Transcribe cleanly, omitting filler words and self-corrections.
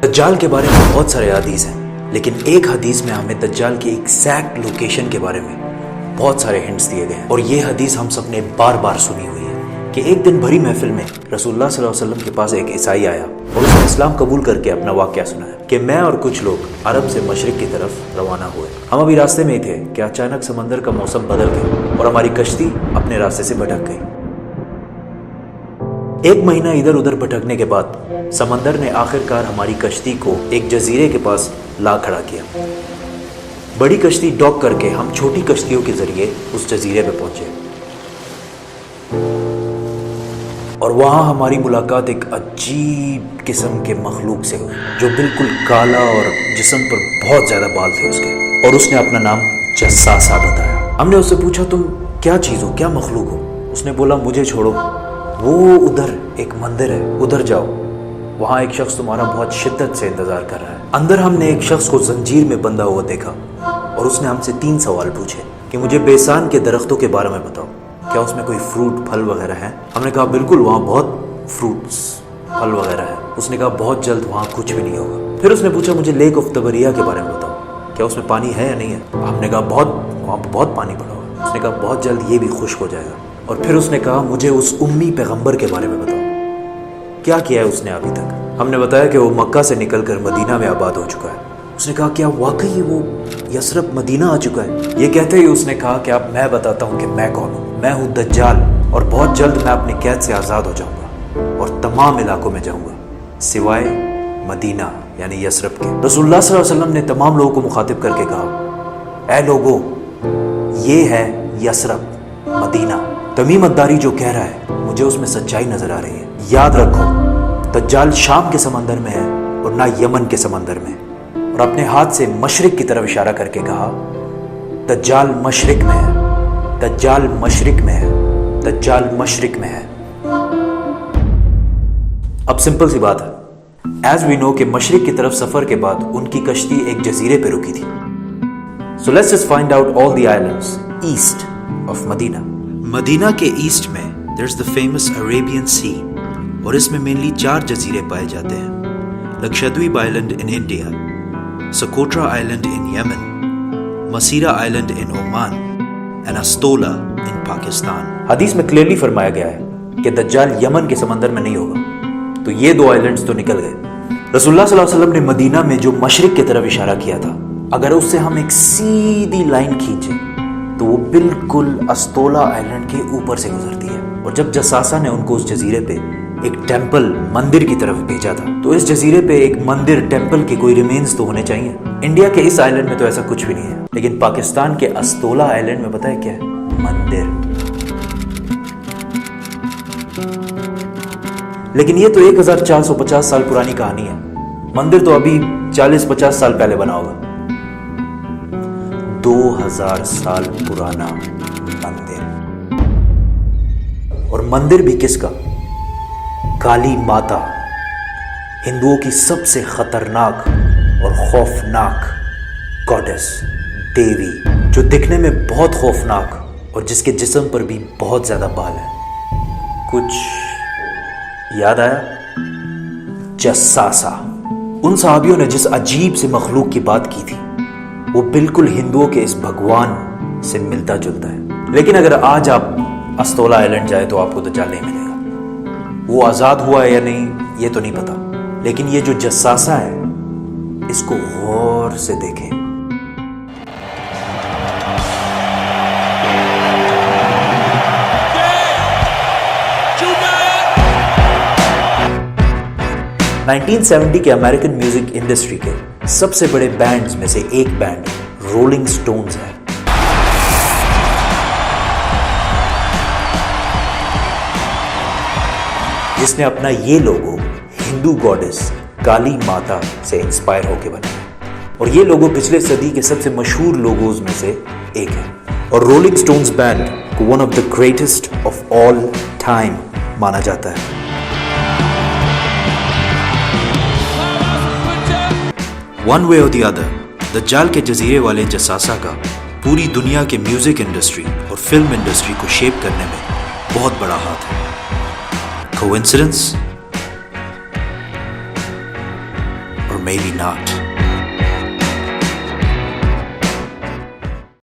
دجال کے بارے میں بہت سارے حدیث ہیں، لیکن ایک حدیث میں ہمیں دجال کی ایگزیکٹ لوکیشن کے بارے میں بہت سارے ہنٹس دیے گئے ہیں، اور یہ حدیث ہم سب نے بار بار سنی ہوئی ہے کہ ایک دن بھری محفل میں رسول اللہ صلی اللہ علیہ وسلم کے پاس ایک عیسائی آیا اور اس نے اسلام قبول کر کے اپنا واقعہ سنایا کہ میں اور کچھ لوگ عرب سے مشرق کی طرف روانہ ہوئے، ہم ابھی راستے میں ہی تھے کہ اچانک سمندر کا موسم بدل گیا اور ہماری کشتی اپنے راستے سے بھٹک گئی۔ ایک مہینہ ادھر ادھر بھٹکنے کے بعد سمندر نے آخر کار ہماری کشتی کو ایک جزیرے کے پاس لا کھڑا کیا۔ بڑی کشتی ڈاک کر کے ہم چھوٹی کشتیوں کے ذریعے اس جزیرے پہ پہنچے، اور وہاں ہماری ملاقات ایک عجیب قسم کے مخلوق سے ہوئی جو بالکل کالا اور جسم پر بہت زیادہ بال تھے اس کے، اور اس نے اپنا نام جساسا بتایا۔ ہم نے اس سے پوچھا تم کیا چیز ہو، کیا مخلوق ہو؟ اس نے بولا مجھے چھوڑو، وہ ادھر ایک مندر ہے، ادھر جاؤ، وہاں ایک شخص تمہارا بہت شدت سے انتظار کر رہا ہے۔ اندر ہم نے ایک شخص کو زنجیر میں بندھا ہوا دیکھا اور اس نے ہم سے 3 سوال پوچھے کہ مجھے بیسان کے درختوں کے بارے میں بتاؤ، کیا اس میں کوئی فروٹ پھل وغیرہ ہے؟ ہم نے کہا بالکل، وہاں بہت فروٹس پھل وغیرہ ہے۔ اس نے کہا بہت جلد وہاں کچھ بھی نہیں ہوگا۔ پھر اس نے پوچھا مجھے لیک آف تبریہ کے بارے میں بتاؤ، کیا اس میں پانی ہے یا نہیں ہے؟ ہم نے کہا وہاں بہت پانی پڑا ہوا۔ اس نے کہا بہت جلد یہ بھی خشک ہو جائے گا۔ اور پھر اس نے کہا مجھے اس امی پیغمبر کے بارے میں بتاؤ، کیا کیا ہے اس نے ابھی تک؟ ہم نے بتایا کہ وہ مکہ سے نکل کر مدینہ میں آباد ہو چکا ہے۔ اس نے کہا کیا واقعی وہ یثرب مدینہ آ چکا ہے؟ یہ کہتے ہی اس نے کہا کہ اب میں بتاتا ہوں کہ میں کون ہوں۔ میں ہوں دجال، اور بہت جلد میں اپنی قید سے آزاد ہو جاؤں گا اور تمام علاقوں میں جاؤں گا سوائے مدینہ یعنی یثرب کے۔ رسول اللہ صلی اللہ علیہ وسلم نے تمام لوگوں کو مخاطب کر کے کہا اے لوگو، یہ ہے یثرب مدینہ۔ تمیم الداری جو کہہ رہا ہے مجھے اس میں سچائی نظر آ رہی ہے۔ یاد رکھو دجال شام کے سمندر میں ہے اور نہ یمن کے سمندر میں۔ اور اپنے ہاتھ سے مشرق کی طرف اشارہ کر کے کہا دجال مشرق میں ہے، دجال مشرق میں ہے، دجال مشرق میں ہے۔ اب سمپل سی بات ہے، ایز وی نو کہ مشرق کی طرف سفر کے بعد ان کی کشتی ایک جزیرے پہ رکی تھی۔ So let's just find out all the islands east of مدینہ۔ مدینہ کے ایسٹ میں there's the famous Arabian Sea، اور اس میں مینلی 4 جزیرے پائے جاتے ہیں: Lakshadweep island in India, Socotra island in Yemen, Masirah island in Oman, and Astola in Pakistan. حدیث میں کلیئرلی فرمایا گیا ہے کہ دجال یمن کے سمندر میں نہیں ہوگا، تو یہ 2 آئلینڈز تو نکل گئے۔ رسول اللہ صلی اللہ علیہ وسلم نے مدینہ میں جو مشرق کی طرف اشارہ کیا تھا، اگر اس سے ہم ایک سیدھی لائن کھینچیں تو وہ بالکل استولا آئلینڈ کے اوپر سے گزرتی ہے۔ اور جب جساسا نے ان کو اس جزیرے پہ ایک ٹیمپل مندر کی طرف بھیجا تھا، تو اس جزیرے پہ ایک مندر ٹیمپل کے کوئی ریمینز تو ہونے چاہیے۔ انڈیا کے اس آئلینڈ میں تو ایسا کچھ بھی نہیں ہے، لیکن پاکستان کے استولا آئلینڈ میں پتہ ہے کیا ہے؟ مندر۔ لیکن یہ تو 1450 سال پرانی کہانی ہے، مندر تو ابھی 40-50 سال پہلے بنا ہوگا۔ 2000 سال پرانا مندر، اور مندر بھی کس کا؟ کالی ماتا، ہندوؤں کی سب سے خطرناک اور خوفناک گاڈس، دیوی، جو دکھنے میں بہت خوفناک اور جس کے جسم پر بھی بہت زیادہ بال ہیں۔ کچھ یاد آیا؟ جساسا۔ ان صحابیوں نے جس عجیب سے مخلوق کی بات کی تھی وہ بالکل ہندوؤں کے اس بھگوان سے ملتا جلتا ہے۔ لیکن اگر آج آپ استولا آئلینڈ جائے تو آپ کو دجال نہیں ملے گا۔ وہ آزاد ہوا ہے یا نہیں یہ تو نہیں پتا، لیکن یہ جو جساسا ہے اس کو غور سے دیکھیں۔ نائنٹین 1970 کے امریکن میوزک انڈسٹری کے سب سے بڑے بینڈز میں سے ایک بینڈ رولنگ سٹونز ہے۔ جس نے اپنا یہ لوگو ہندو گاڈس کالی ماتا سے انسپائر ہو کے بنایا، اور یہ لوگو پچھلے صدی کے سب سے مشہور لوگوز میں سے ایک ہے، اور رولنگ سٹونز بینڈ کو one of the greatest of all time مانا جاتا ہے۔ ون وے اور دی ادر، دجال کے جزیرے والے جساسا کا پوری دنیا کے میوزک انڈسٹری اور فلم انڈسٹری کو شیپ کرنے میں بہت بڑا ہاتھ ہے۔ کوئنسیڈنس؟ اور maybe not.